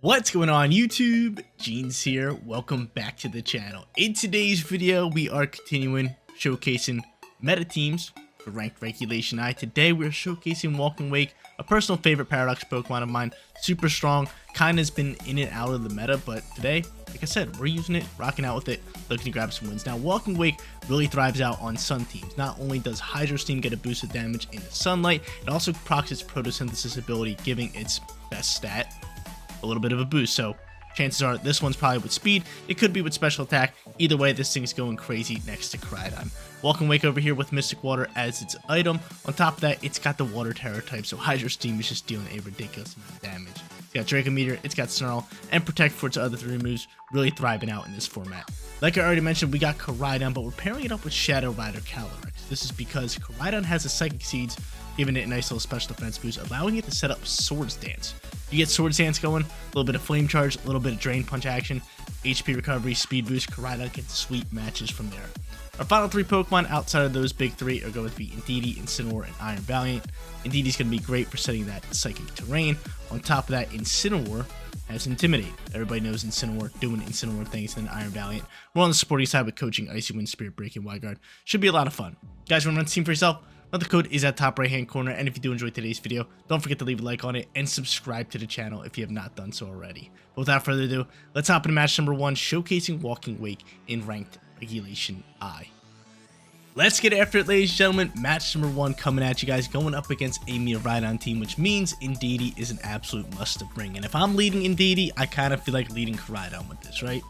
What's going on YouTube? Jeans here. Welcome back to the channel. In today's video, we are continuing showcasing meta teams for ranked regulation I. Today we're showcasing Walking Wake, a personal favorite Paradox Pokemon of mine. Super strong, kind of has been in and out of the meta, but today, like I said, we're using it, rocking out with it, looking to grab some wins. Now, Walking Wake really thrives out on sun teams. Not only does Hydro Steam get a boost of damage in the sunlight, it also procs its photosynthesis ability, giving its best stat a little bit of a boost. So chances are this one's probably with speed, it could be with special attack. Either way, this thing's going crazy next to Koraidon. Walking Wake over here with Mystic Water as its item. On top of that, it's got the Water Terror type, so Hydro Steam is just dealing a ridiculous amount of damage. It's got Draco Meteor, it's got Snarl, and Protect for its other three moves, really thriving out in this format. Like I already mentioned, we got Koraidon, but we're pairing it up with Shadow Rider Calyrex. This is because Koraidon has a Psychic Seeds, giving it a nice little special defense boost, allowing it to set up Swords Dance. You get Swords Dance going, a little bit of Flame Charge, a little bit of Drain Punch action, HP recovery, speed boost. Koraidon gets sweet matches from there. Our final three Pokemon outside of those big three are going to be Indeedee, Incineroar, and Iron Valiant. Indeedee's going to be great for setting that Psychic Terrain. On top of that, Incineroar has Intimidate. Everybody knows Incineroar doing Incineroar things, and then Iron Valiant. We're on the supporting side with coaching Icy Wind, Spirit Break, and Wide Guard. Should be a lot of fun. Guys, want to run the team for yourself? The code is at top right hand corner, and if you do enjoy today's video, don't forget to leave a like on it and subscribe to the channel if you have not done so already. But without further ado, let's hop into match number 1, showcasing Walking Wake in ranked regulation I. Let's get after it, ladies and gentlemen. Match number 1 coming at you guys, going up against a Koraidon team, which means Indeedee is an absolute must to bring. And if I'm leading Indeedee, I kind of feel like leading Koraidon with this, right?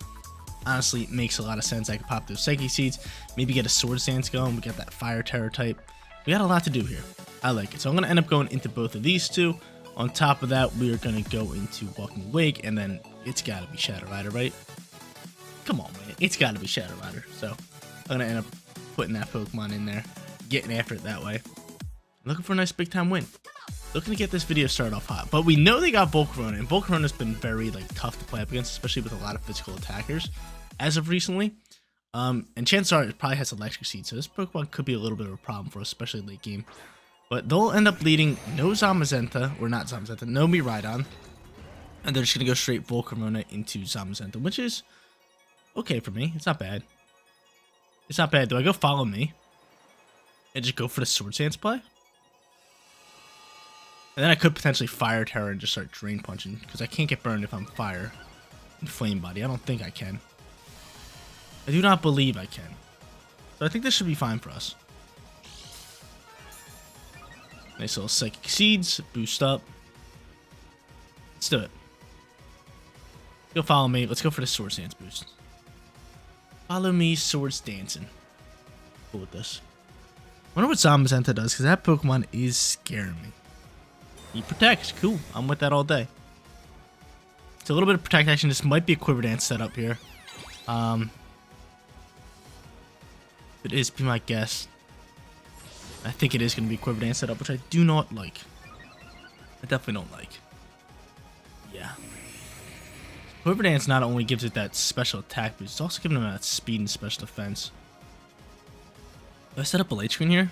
Honestly, it makes a lot of sense. I could pop those Psychic Seeds, maybe get a Swords Dance going. We got that Fire Terror type. We got a lot to do here. I like it. So I'm going to end up going into both of these two. On top of that, we are going to go into Walking Wake, and then it's got to be Shadow Rider, right? Come on, man. It's got to be Shadow Rider. So I'm going to end up putting that Pokemon in there, getting after it that way. Looking for a nice big-time win. Looking to get this video started off hot. But we know they got Volcarona, and Volcarona's been very tough to play up against, especially with a lot of physical attackers as of recently. And chances are it probably has Electric Seed, so this Pokemon could be a little bit of a problem for us, especially late game. But they'll end up leading no Zamazenta, or not Zamazenta, no Koraidon. And they're just going to go straight Volcarona into Zamazenta, which is okay for me. It's not bad. It's not bad. Do I go Follow Me and just go for the Swords Dance play? And then I could potentially Fire Terror and just start Drain Punching, because I can't get burned if I'm Fire and Flame Body. I don't think I can. I do not believe I can. So I think this should be fine for us. Nice little Psychic Seeds. Boost up. Let's do it. Go Follow Me. Let's go for the Swords Dance boost. Follow Me, Swords Dancing. Cool with this. I wonder what Zamazenta does, because that Pokemon is scaring me. He protects. Cool. I'm with that all day. It's a little bit of Protect action. This might be a Quiver Dance setup here. It is, be my guess. I think it is going to be Quiver Dance setup, which I do not like. I definitely don't like. Yeah. Quiver Dance not only gives it that special attack boost, it's also giving them that speed and special defense. Do I set up a late screen here?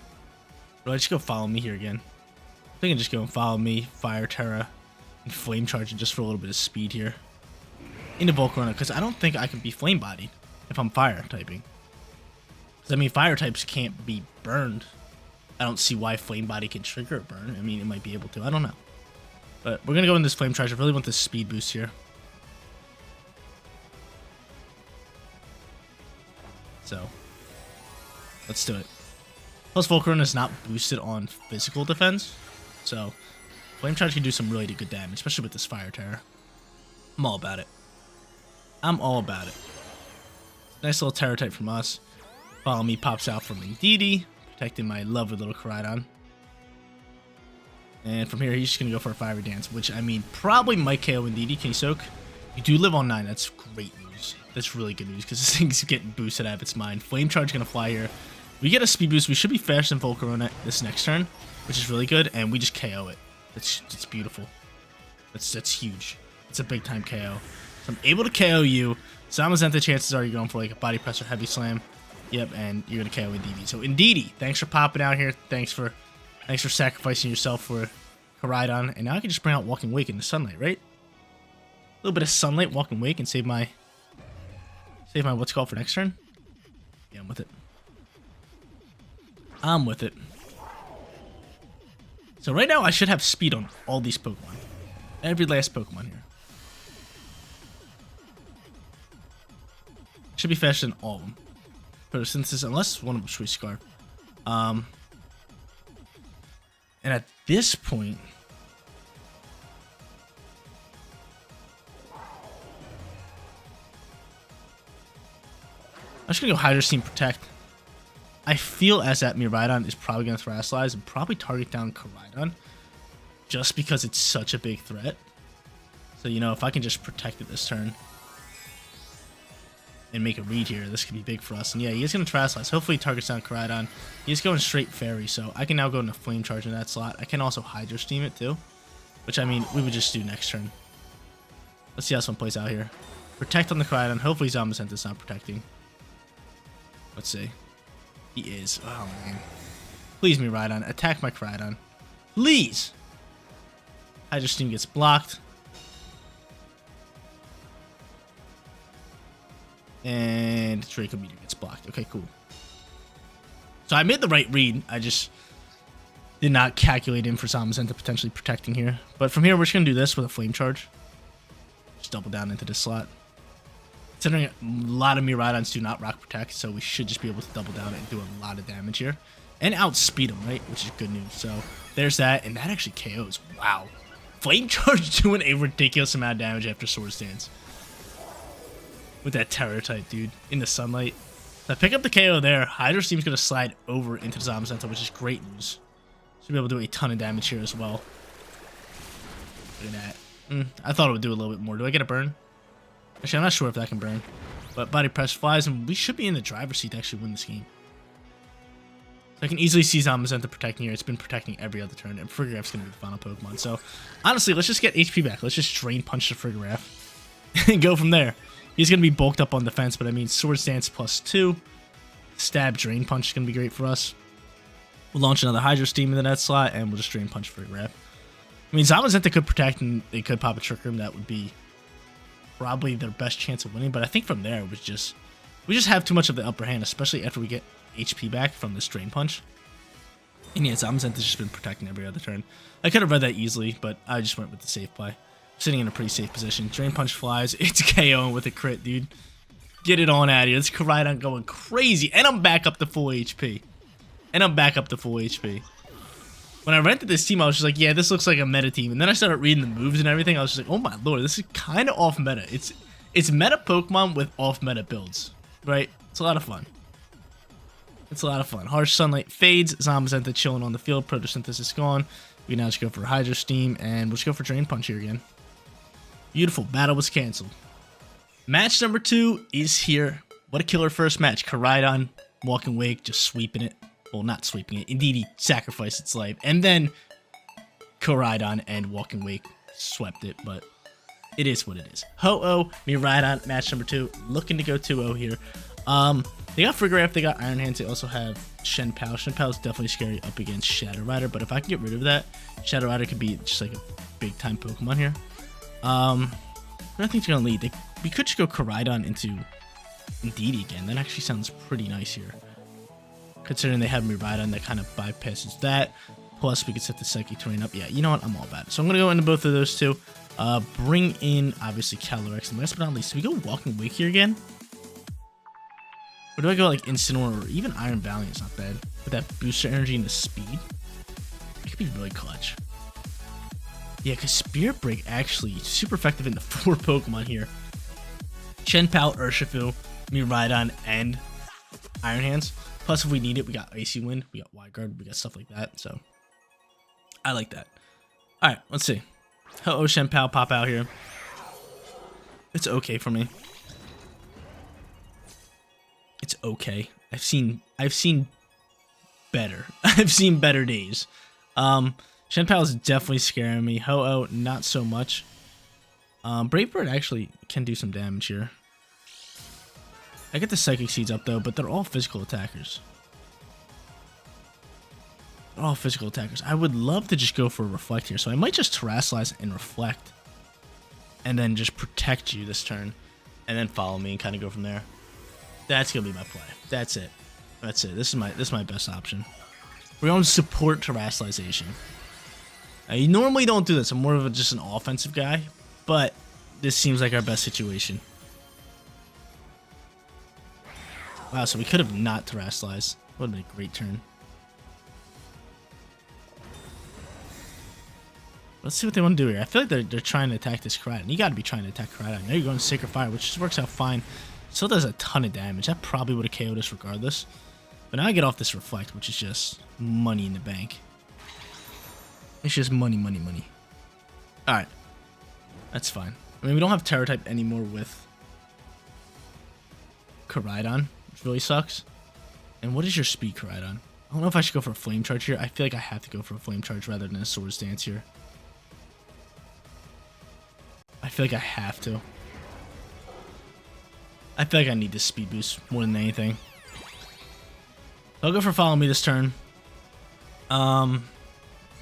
Or do I just go Follow Me here again? I think I just go and Follow Me, Fire Terra, and Flame Charge just for a little bit of speed here. Into Volcarona, because I don't think I can be Flame Bodied if I'm Fire typing. I mean, Fire types can't be burned. I don't see why Flame Body can trigger a burn. I mean, it might be able to. I don't know. But we're going to go in this Flame Charge. I really want this speed boost here. So, let's do it. Plus, Volcarona is not boosted on physical defense. So, Flame Charge can do some really good damage, especially with this Fire Terror. I'm all about it. I'm all about it. Nice little Terror type from us. Follow Me pops out from Indeedee, protecting my lovely little Koraidon. And from here, he's just going to go for a Fire Dance, which, I mean, probably might KO Indeedee. Can you soak? You do live on 9. That's great news. That's really good news, because this thing's getting boosted out of its mind. Flame Charge going to fly here. We get a speed boost. We should be faster than Volcarona this next turn, which is really good, and we just KO it. That's beautiful. That's huge. It's a big-time KO. So I'm able to KO you. Zamazenta, chances are you're going for like a Body Press or Heavy Slam. Yep, and you're gonna KO Indeedee. So Indeedee, thanks for popping out here. Thanks for sacrificing yourself for Koraidon. And now I can just bring out Walking Wake in the sunlight, right? little bit of Sunlight, Walking Wake, and save my what's called for next turn. Yeah, I'm with it. I'm with it. So right now I should have speed on all these Pokemon. Every last Pokemon here. Should be faster than all of them. Photosynthesis, unless one of them should Scarf. And at this point, I'm just gonna go Hydro Steam Protect. I feel as that Miraidon is probably gonna Thrassalize and probably target down Koraidon, just because it's such a big threat. So you know, if I can just protect it this turn and make a read here, this could be big for us. And yeah, he is gonna Thrassalize. Hopefully, he targets down Koraidon. He's going straight Fairy, so I can now go into Flame Charge in that slot. I can also Hydro Steam it too, which I mean we would just do next turn. Let's see how this one plays out here. Protect on the Koraidon. Hopefully, Zamazenta's not protecting. Let's see. He is. Oh, man. Please, Miraidon. Attack my Koraidon. Please! Hydro Steam gets blocked. And Draco Meteor gets blocked. Okay, cool. So I made the right read. I just did not calculate in for Zamazenta potentially protecting here. But from here, we're just going to do this with a Flame Charge. Just double down into this slot. Considering a lot of Miraidons do not Rock Protect, so we should just be able to double down and do a lot of damage here. And outspeed them, right? Which is good news. So there's that, and that actually KOs. Wow. Flame Charge doing a ridiculous amount of damage after Swords Dance. With that Terror type, dude. In the Sunlight. So I pick up the KO there. Hydro Steam's going to slide over into the Zamazenta, which is great news. Should be able to do a ton of damage here as well. Look at that. I thought it would do a little bit more. Do I get a burn? Actually, I'm not sure if that can burn. But Body Press flies, and we should be in the driver's seat to actually win this game. So I can easily see Zamazenta protecting here. It's been protecting every other turn, and Frigoraf's going to be the final Pokemon. So, honestly, let's just get HP back. Let's just Drain Punch the Frigoraf and go from there. He's going to be bulked up on defense, but I mean, Swords Dance +2. Stab Drain Punch is going to be great for us. We'll launch another Hydro Steam into that slot, and we'll just Drain Punch Frigoraf. I mean, Zamazenta could protect, and they could pop a Trick Room. That would be probably their best chance of winning, but I think from there, it was just we just have too much of the upper hand, especially after we get HP back from this Drain Punch. And yeah, Zamazenta's just been protecting every other turn. I could have read that easily, but I just went with the safe play. Sitting in a pretty safe position. Drain Punch flies. It's KO with a crit, dude. Get it on out of here. This Koraidon going crazy. And I'm back up to full HP. When I rented this team, I was just like, yeah, this looks like a meta team. And then I started reading the moves and everything. I was just like, oh my lord, this is kind of off meta. It's meta Pokemon with off meta builds, right? It's a lot of fun. Harsh Sunlight fades. Zamazenta chilling on the field. Photosynthesis gone. We now just go for Hydro Steam, and we'll just go for Drain Punch here again. Beautiful. Battle was canceled. Match number 2 is here. What a killer first match. Koraidon, Walking Wake, just sweeping it. Well, not sweeping it. Indeed, he sacrificed its life. And then Koraidon and Walking Wake swept it, but it is what it is. Ho-Oh, Miraidon, match number 2. Looking to go 2-0 here. They got Frigoraf, they got Iron Hands, they also have Shenpao. Shenpao is definitely scary up against Shadow Rider, but if I can get rid of that, Shadow Rider could be just like a big-time Pokemon here. I don't think they're going to lead. We could just go Koraidon into Indeedee again. That actually sounds pretty nice here. Considering they have Miraidon that kind of bypasses that. Plus, we could set the Psychic Terrain up. Yeah, you know what? I'm all about it. So I'm going to go into both of those two. Bring in, obviously, Calyrex. And last but not least, do we go Walking Wake here again? Or do I go like Incineroar or even Iron Valiant is not bad. With that booster energy and the speed. It could be really clutch. Yeah, because Spirit Break actually super effective in the 4 Pokemon here. Shenpao, Urshifu, Miraidon, and Iron Hands. Plus, if we need it, we got Icy Wind, we got Wide Guard, we got stuff like that. So, I like that. Alright, let's see. Ho-Oh, Shenpao pop out here. It's okay for me. It's okay. I've seen better. I've seen better days. Shenpao is definitely scaring me. Ho-Oh, not so much. Brave Bird actually can do some damage here. I get the Psychic Seeds up though, but they're all physical attackers. I would love to just go for a Reflect here, so I might just Terrasilize and Reflect. and then just protect you this turn, and then follow me and kind of go from there. That's gonna be my play. That's it. That's it. This is my best option. We're going to support Terastallization. You normally don't do this. I'm more of just an offensive guy, but this seems like our best situation. Wow, so we could have not Terastallized. Would have been a great turn. Let's see what they want to do here. I feel like they're trying to attack this Koraidon. You got to be trying to attack Koraidon. Now you're going to Sacred Fire, which just works out fine. Still does a ton of damage. That probably would have KO'd us regardless. But now I get off this Reflect, which is just money in the bank. It's just money, money, money. Alright. That's fine. I mean, we don't have Terror type anymore with Koraidon, which really sucks. And what is your speed, Koraidon? I don't know if I should go for a Flame Charge here. I feel like I have to go for a Flame Charge rather than a Swords Dance here. I feel like I have to. I feel like I need this speed boost more than anything. I'll go for Follow Me this turn. 10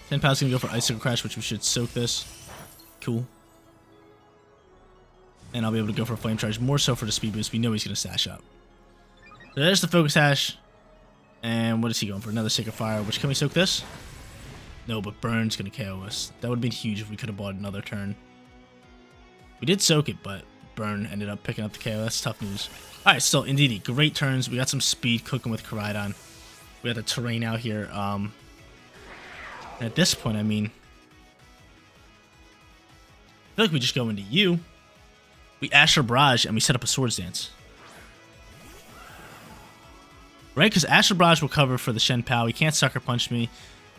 Pound's gonna go for Icicle Crash, which we should soak this. Cool. And I'll be able to go for a Flame Charge, more so for the speed boost. We know he's gonna sash up. So there's the Focus Sash. And what is he going for? Another Sacred Fire, which can we soak this? No, but Burn's gonna KO us. That would have been huge if we could have bought another turn. We did soak it, but Burn ended up picking up the KO. That's tough news. Alright, still, indeed, great turns. We got some speed cooking with Koraidon. We got the terrain out here. At this point, I mean, I feel like we just go into you. We Astral Barrage and we set up a Swords Dance. Right? Because Astral Barrage will cover for the Shen Pao. He can't Sucker Punch me.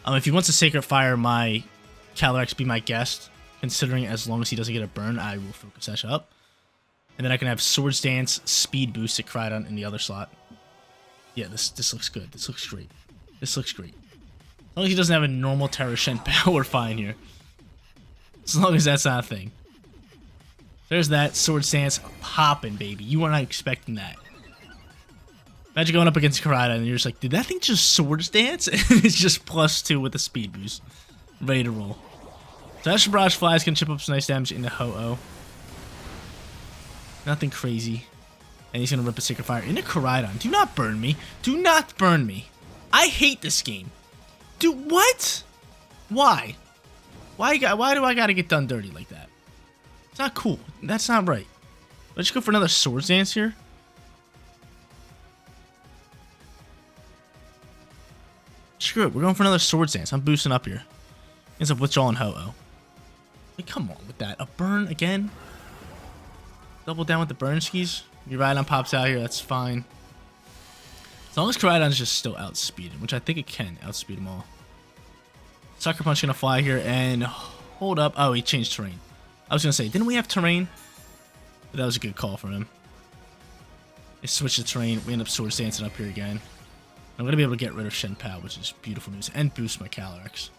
If he wants to Sacred Fire my Calyrex, be my guest. Considering as long as he doesn't get a burn, I will Focus Sash up. And then I can have Swords Dance, Speed Boost at Koraidon in the other slot. Yeah, this looks good. This looks great. This looks great. As long as he doesn't have a normal Terra Shen Pao, we're fine here. As long as that's not a thing. There's that Swords Dance popping, baby. You were not expecting that. Imagine going up against Koraidon and you're just like, did that thing just Swords Dance? And it's just +2 with a Speed Boost. Ready to roll. So Astral Barrage Flies can chip up some nice damage into Ho-Oh. Nothing crazy. And he's going to rip a Sacred Fire into Koraidon. Do not burn me. Do not burn me. I hate this game. Dude, what? Why? Why do I got to get done dirty like that? It's not cool. That's not right. Let's go for another Swords Dance here. Screw it. We're going for another Swords Dance. I'm boosting up here. Ends up withdrawing Ho-Oh. Like, come on with that. A burn again? Double down with the burn skis. Your Koraidon pops out here, that's fine. As long as Koraidon's just still outspeeding, which I think it can outspeed them all. Sucker Punch gonna fly here and hold up. Oh, he changed terrain. I was gonna say, didn't we have terrain? But that was a good call from him. They switched the terrain. We end up Swords Dancing up here again. I'm gonna be able to get rid of Shen Pao, which is beautiful news, and boost my Calyrex.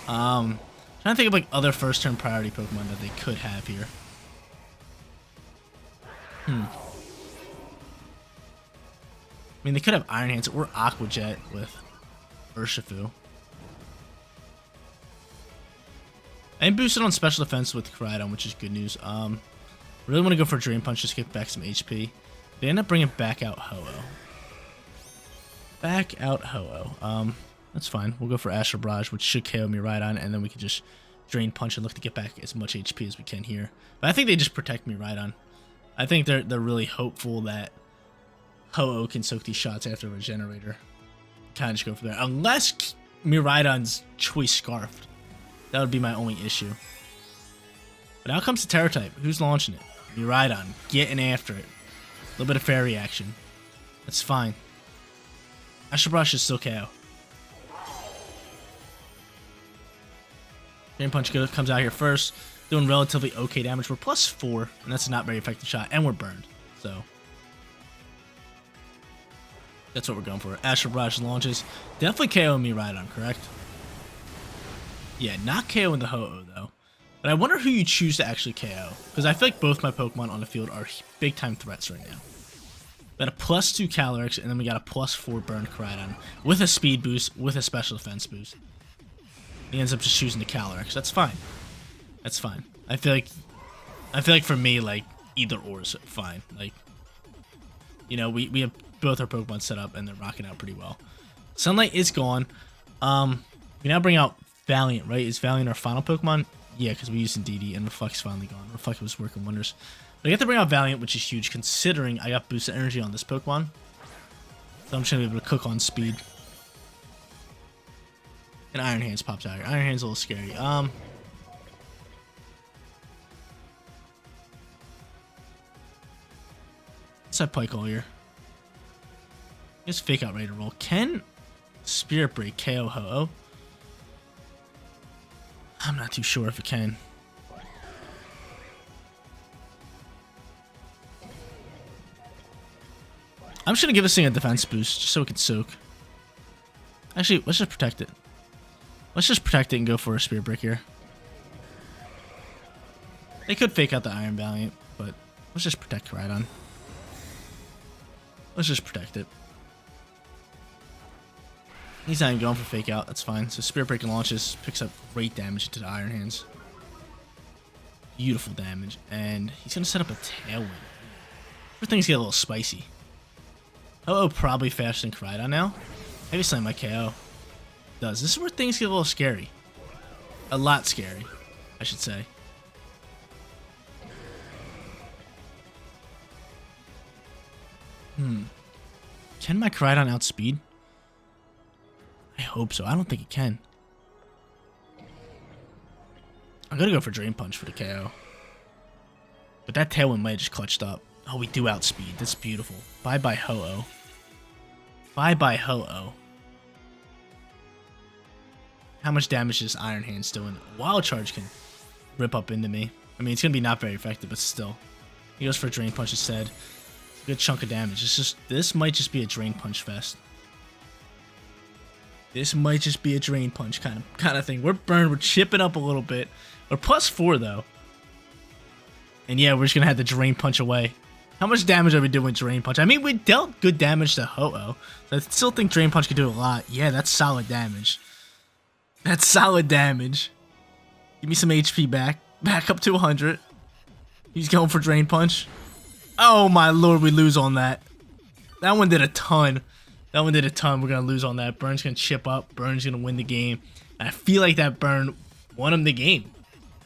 Trying to think of like other first turn priority Pokemon that they could have here. I mean, they could have Iron Hands or Aqua Jet with Urshifu. And boosted on special defense with Koraidon, which is good news. Really want to go for Drain Punch, just get back some HP. They end up bringing back out Ho-Oh. Back out Ho-Oh. That's fine. We'll go for Astral Barrage, which should KO me Koraidon, and then we can just Drain Punch and look to get back as much HP as we can here. But I think they just protect me Koraidon. I think they're really hopeful that Ho-Oh can soak these shots after a Regenerator. Kind of just go from there. Unless Miraidon's Choice Scarfed. That would be my only issue. But now comes the Terror type. Who's launching it? Miraidon. Getting after it. A little bit of Fairy action. That's fine. Astral Barrage is still KO. Drain Punch comes out here first. Doing relatively okay damage. We're +4, and that's a not very effective shot, and we're burned. So that's what we're going for. Astral Barrage launches. Definitely KO me Miraidon, correct? Yeah, not KO in the Ho-Oh though. But I wonder who you choose to actually KO, because I feel like both my Pokemon on the field are big time threats right now. We got a +2 Calyrex, and then we got a +4 burned Koraidon with a speed boost, with a special defense boost. He ends up just choosing the Calyrex. That's fine. That's fine. I feel like for me, like, either or is fine. Like, you know, we have both our Pokemon set up and they're rocking out pretty well. Sunlight is gone. We now bring out Valiant, right? Is Valiant our final Pokemon? Yeah, because we used Indeedee and Reflect's finally gone. Reflect was working wonders. But I get to bring out Valiant, which is huge considering I got boosted energy on this Pokemon. So I'm just going to be able to cook on speed. And Iron Hands pops out here. Iron Hands a little scary. Let's have Pike all here. Just Fake Out ready to roll. Can Spirit Break KO Ho-Oh? I'm not too sure if it can. I'm just gonna give this thing a defense boost just so it can soak. Actually, let's just protect it. Let's just protect it and go for a Spirit Break here. They could Fake Out the Iron Valiant, but let's just protect Koraidon. Let's just protect it. He's not even going for Fake Out. That's fine. So Spirit Break launches, picks up great damage into the Iron Hands. Beautiful damage. And he's going to set up a Tailwind. Things get a little spicy. Oh, probably faster than Koraidon now. Maybe Slam my KO. Does. This is where things get a little scary. A lot scary, I should say. Can my Koraidon outspeed? I hope so. I don't think it can. I'm gonna go for Drain Punch for the KO. But that Tailwind might have just clutched up. Oh, we do outspeed. That's beautiful. Bye-bye Ho-Oh. Bye-bye Ho-Oh. How much damage is Iron Hands doing? Wild Charge can rip up into me. I mean, it's gonna be not very effective, but still. He goes for a Drain Punch instead. It's a good chunk of damage. It's just, this might just be a Drain Punch fest. This might just be a Drain Punch kind of thing. We're burned. We're chipping up a little bit. We're +4 though. And yeah, we're just gonna have to Drain Punch away. How much damage are we doing with Drain Punch? I mean, we dealt good damage to Ho-Oh. So I still think Drain Punch could do a lot. Yeah, that's solid damage. That's solid damage. Give me some HP back. Back up to 100. He's going for Drain Punch. Oh my lord, we lose on that. That one did a ton. That one did a ton. We're going to lose on that. Burn's going to chip up. Burn's going to win the game. And I feel like that Burn won him the game.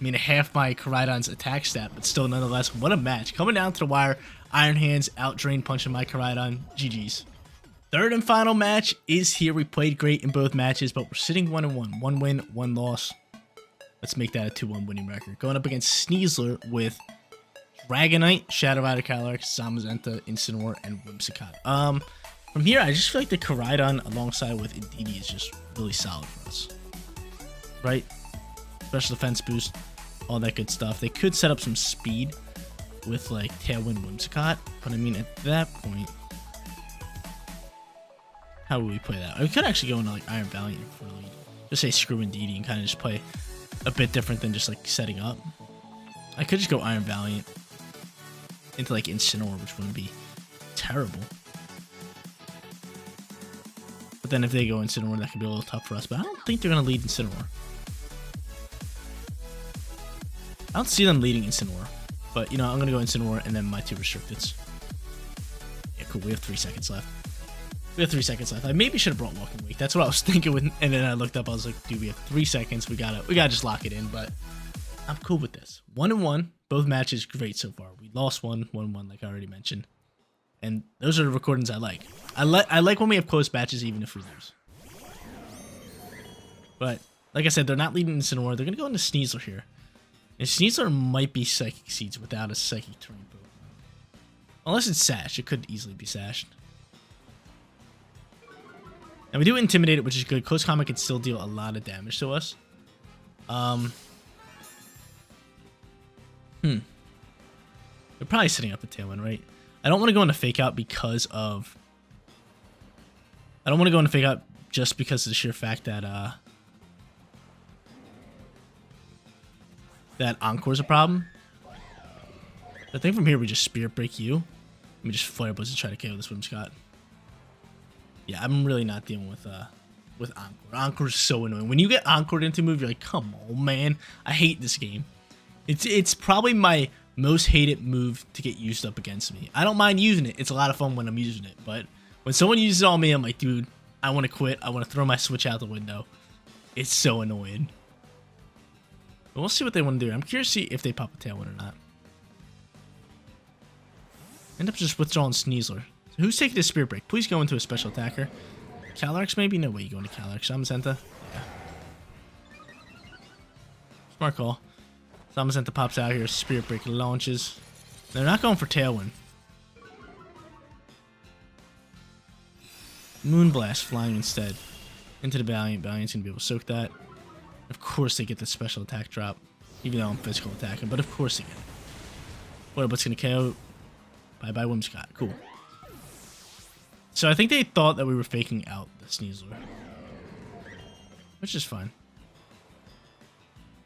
I mean, half my Koraidon's attack stat, but still, nonetheless, what a match. Coming down to the wire, Iron Hands out Drain Punching my Koraidon. GG's. Third and final match is here. We played great in both matches, but we're sitting 1-1. 1 win, 1 loss. Let's make that a 2-1 winning record. Going up against Sneasler with Dragonite, Shadow Rider Calyrex, Zamazenta, Incineroar, and Whimsicott. From here, I just feel like the Koraidon alongside with Indeedee is just really solid for us. Right? Special defense boost, all that good stuff. They could set up some speed with like Tailwind Whimsicott, but I mean at that point, how would we play that? We could actually go into like Iron Valiant for the lead. Just say screw Indeedee and kind of just play a bit different than just like setting up. I could just go Iron Valiant into like Incineroar, which wouldn't be terrible. But then if they go Incineroar, that could be a little tough for us. But I don't think they're going to lead Incineroar. I don't see them leading Incineroar. But, you know, I'm going to go Incineroar and then my 2 Restricteds. Yeah, cool. We have 3 seconds left. We have 3 seconds left. I maybe should have brought Walking Wake. That's what I was thinking. And then I looked up. I was like, dude, we have 3 seconds. We gotta just lock it in. But I'm cool with this. 1-1. Both matches great so far. We lost 1, 1-1, like I already mentioned. And those are the recordings I like. I like when we have close matches, even if we lose. But like I said, they're not leading Incineroar. They're gonna go into Sneasler here. And Sneasler might be Psychic Seeds without a Psychic Terrain Pokemon. Unless it's Sash. It could easily be Sashed. And we do Intimidate it, which is good. Close Combat can still deal a lot of damage to us. They're probably setting up a Tailwind, right? I don't want to go into Fake Out because of... I don't want to go into Fake Out just because of the sheer fact that, that Encore's a problem. I think from here we just Spirit Break you. Let me just Flare Blitz and try to KO this Whimsicott. Yeah, I'm really not dealing with Encore. Encore's so annoying. When you get Encored into a move, you're like, come on, man. I hate this game. It's probably my most hated move to get used up against me. I don't mind using it. It's a lot of fun when I'm using it. But when someone uses it on me, I'm like, dude, I want to quit. I want to throw my Switch out the window. It's so annoying. But we'll see what they want to do. I'm curious to see if they pop a Tailwind or not. End up just withdrawing Sneasler. So who's taking the Spirit Break? Please go into a special attacker. Calyrex maybe? No way you go into Calyrex. Zamazenta? Yeah. Smart call. Zamazenta pops out here. Spirit Break launches. They're not going for Tailwind. Moonblast flying instead. Into the Valiant. Valiant's going to be able to soak that. Of course they get the special attack drop. Even though I'm physical attacking. But of course they get it. What's going to KO? Bye-bye Whimsicott. Cool. So I think they thought that we were faking out the Sneasler. Which is fine.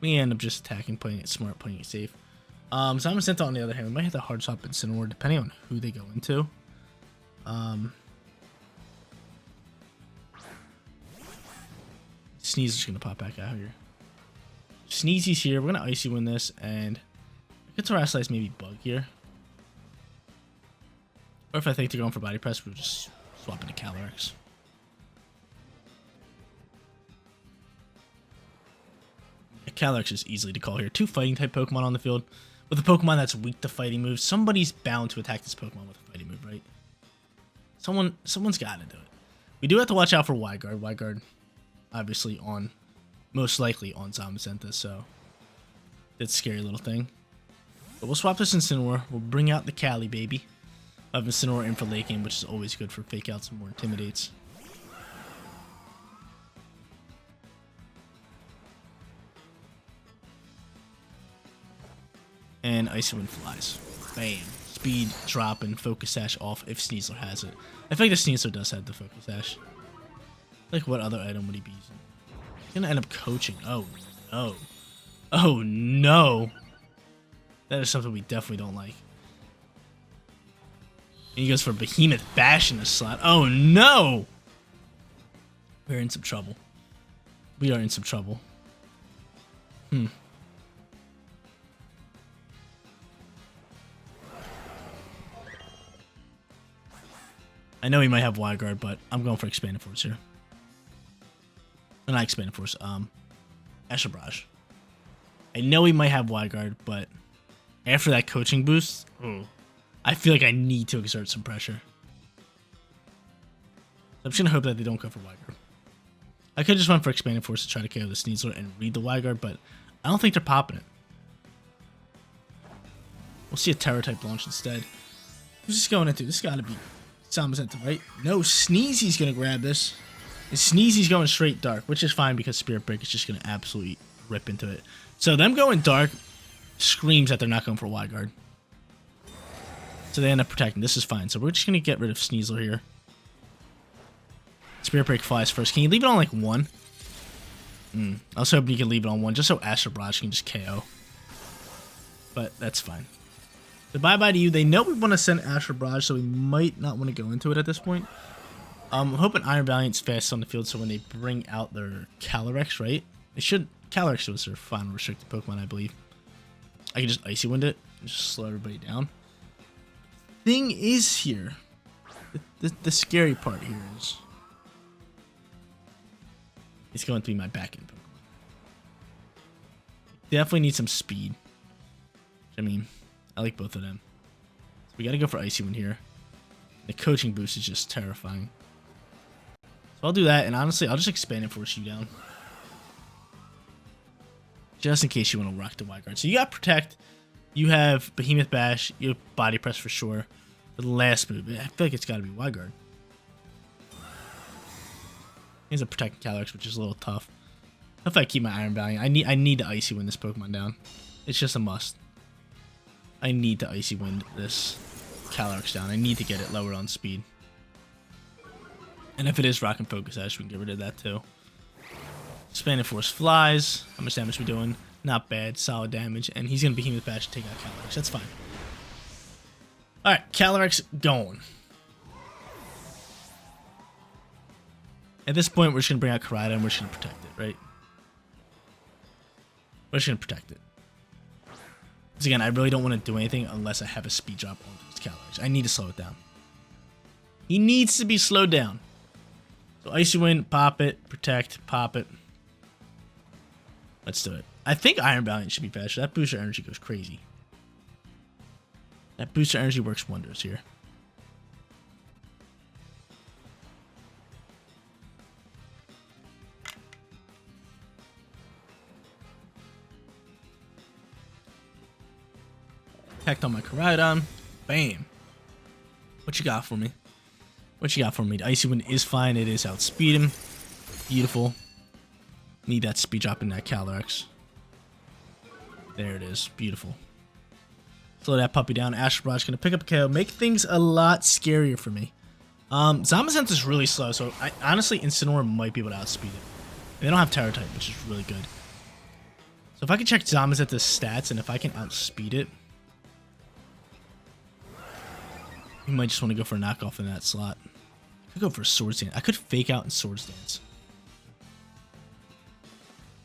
We end up just attacking, playing it smart, playing it safe. Zamazenta on the other hand, we might have to hard swap Incineroar depending on who they go into. Sneaser's gonna pop back out here. Sneezy's here. We're gonna Icy Wind this, and I could Terrasilize maybe Bug here. Or if I think they're going for Body Press, we'll just swap into Calyrex. Calyrex is easily to call here. 2 fighting type Pokemon on the field. With a Pokemon that's weak to fighting moves, somebody's bound to attack this Pokemon with a fighting move, right? Someone's got to do it. We do have to watch out for Wyguard. Wyguard, obviously, most likely on Zamazenta, so that's a scary little thing. But we'll swap this Incineroar. We'll bring out the Cali baby. I have Incineroar in for late game, which is always good for fake outs and more intimidates. And Icy Wind flies. Bam. Speed, drop, and Focus Sash off if Sneasler has it. I think the Sneasler does have the Focus Sash. Like, what other item would he be using? He's gonna end up coaching. Oh, no. Oh, no. That is something we definitely don't like. And he goes for Behemoth Bash in the slot. Oh, no! We're in some trouble. We are in some trouble. I know he might have Wyguard, but I'm going for Expanded Force here. Not Expanded Force, Astral Barrage. I know he might have Wyguard, but after that coaching boost, I feel like I need to exert some pressure. I'm just going to hope that they don't go for Wyguard. I could just run for Expanded Force to try to KO the Sneasler and read the Wyguard, but I don't think they're popping it. We'll see a Terror type launch instead. Who's this going into? This got to be Zamazenta, right? No, Sneezy's going to grab this. And Sneezy's going straight Dark, which is fine because Spirit Break is just going to absolutely rip into it. So them going Dark screams that they're not going for Wyguard. So they end up protecting. This is fine. So we're just going to get rid of Sneasler here. Spirit Break flies first. Can you leave it on like 1? I was hoping you could leave it on 1 just so Astral Barrage can just KO. But that's fine. So bye-bye to you. They know we want to send Astral Barrage, so we might not want to go into it at this point. I'm hoping Iron Valiant's fast on the field, so when they bring out their Calyrex, right? They should. Calyrex was their final restricted Pokemon, I believe. I can just Icy Wind it and just slow everybody down. Thing is here. The scary part here is it's going to be my back-end Pokemon. Definitely need some speed. I mean, I like both of them. So we got to go for Icy Wind here. The coaching boost is just terrifying. So I'll do that, and honestly, I'll just expand and force you down. Just in case you want to rock the Wyguard. So you got Protect, you have Behemoth Bash, you have Body Press for sure. The last move, I feel like it's got to be Wyguard. He's a Protect Calyrex, which is a little tough. If I keep my Iron Valiant, I need to Icy Wind this Pokemon down. It's just a must. I need to Icy Wind this Calyrex down. I need to get it lower on speed. And if it is Rock and Focus Ash, we can get rid of that too. Expanded Force flies. How much damage are we doing? Not bad. Solid damage. And he's going to Behemoth Bash to take out Calyrex. That's fine. Alright, Calyrex going. At this point, we're just going to bring out Koraidon and we're just going to protect it, right? We're just going to protect it. Because again, I really don't want to do anything unless I have a speed drop onto his Calyrex. I need to slow it down. He needs to be slowed down. So Icy Wind, pop it, protect, pop it. Let's do it. I think Iron Valiant should be faster. That booster energy goes crazy. That booster energy works wonders here. Protect on my Koraidon. Bam. What you got for me? What you got for me? The Icy Wind is fine. It is outspeed him. Beautiful. Need that speed drop in that Calyrex. There it is. Beautiful. Slow that puppy down. Astral Barrage going to pick up a KO. Make things a lot scarier for me. Zamazenta is really slow, so I honestly, Incineroar might be able to outspeed it. They don't have Terra type, which is really good. So if I can check Zamazenta's stats, and if I can outspeed it, you might just want to go for a knockoff in that slot. I could go for a Swords Dance. I could fake out in Swords Dance.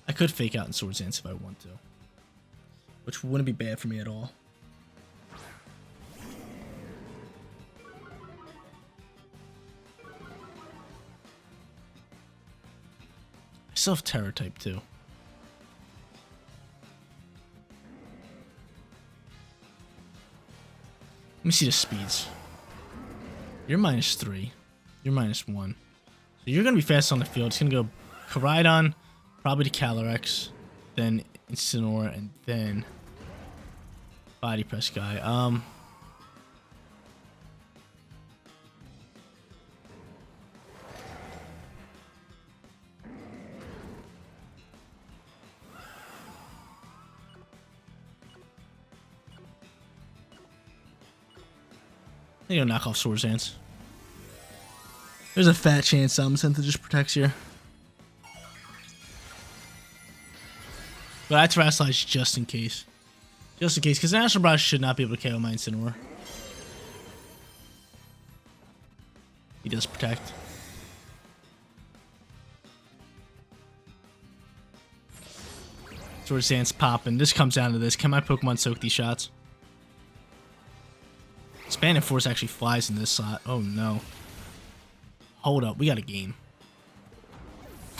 I could fake out in Swords Dance if I want to. Which wouldn't be bad for me at all. I still have Terror type too. Let me see the speeds. You're -3. You're -1. So you're going to be fast on the field. It's going to go Koraidon, probably to Calyrex, then Incineroar, and then Body Press guy. They gonna knock off Swords Dance. There's a fat chance Zamazenta just protects here. But I Terrasilize just in case. Just in case, because Astral Barrage should not be able to KO my Incineroar. He does protect. Swords Dance popping. This comes down to this. Can my Pokemon soak these shots? Expanded Force actually flies in this slot. Oh no. Hold up, we got a game.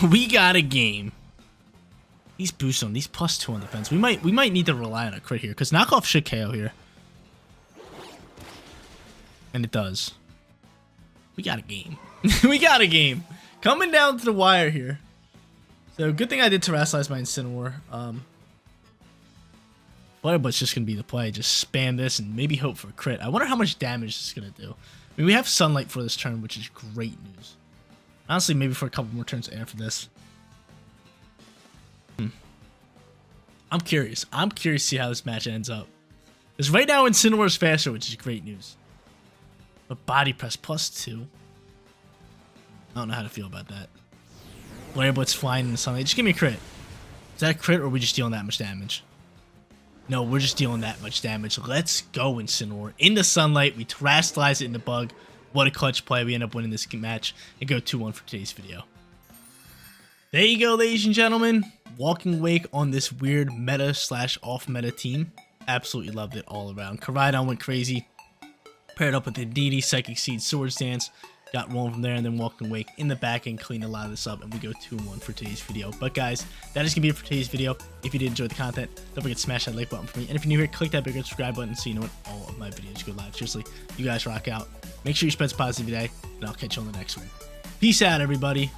We got a game. These boosts on these +2 on defense. We might need to rely on a crit here, because knockoff should KO here. And it does. We got a game. We got a game. Coming down to the wire here. So good thing I did Terrasilize my Incineroar. Butterbutt's just going to be the play. Just spam this and maybe hope for a crit. I wonder how much damage this is going to do. I mean, we have Sunlight for this turn, which is great news. Honestly, maybe for a couple more turns after this. I'm curious. I'm curious to see how this match ends up. Because right now, Incineroar is faster, which is great news. But Body Press +2. I don't know how to feel about that. Butterbutt's flying in the Sunlight. Just give me a crit. Is that a crit, or are we just dealing that much damage? No, we're just dealing that much damage. Let's go, Incineroar. In the Sunlight, we Terrasilize it in the bug. What a clutch play. We end up winning this match and go 2-1 for today's video. There you go, ladies and gentlemen. Walking Wake on this weird meta/off-meta team. Absolutely loved it all around. Koraidon went crazy. Paired up with the DD, Psychic Seed, Swords Dance. Got rolling from there, and then Walking Wake in the back end, clean a lot of this up, and we go 2-1 for today's video. But guys, that is going to be it for today's video. If you did enjoy the content, don't forget to smash that like button for me. And if you're new here, click that bigger subscribe button so you know when all of my videos go live. Seriously, you guys rock out. Make sure you spread some positive today, and I'll catch you on the next one. Peace out, everybody.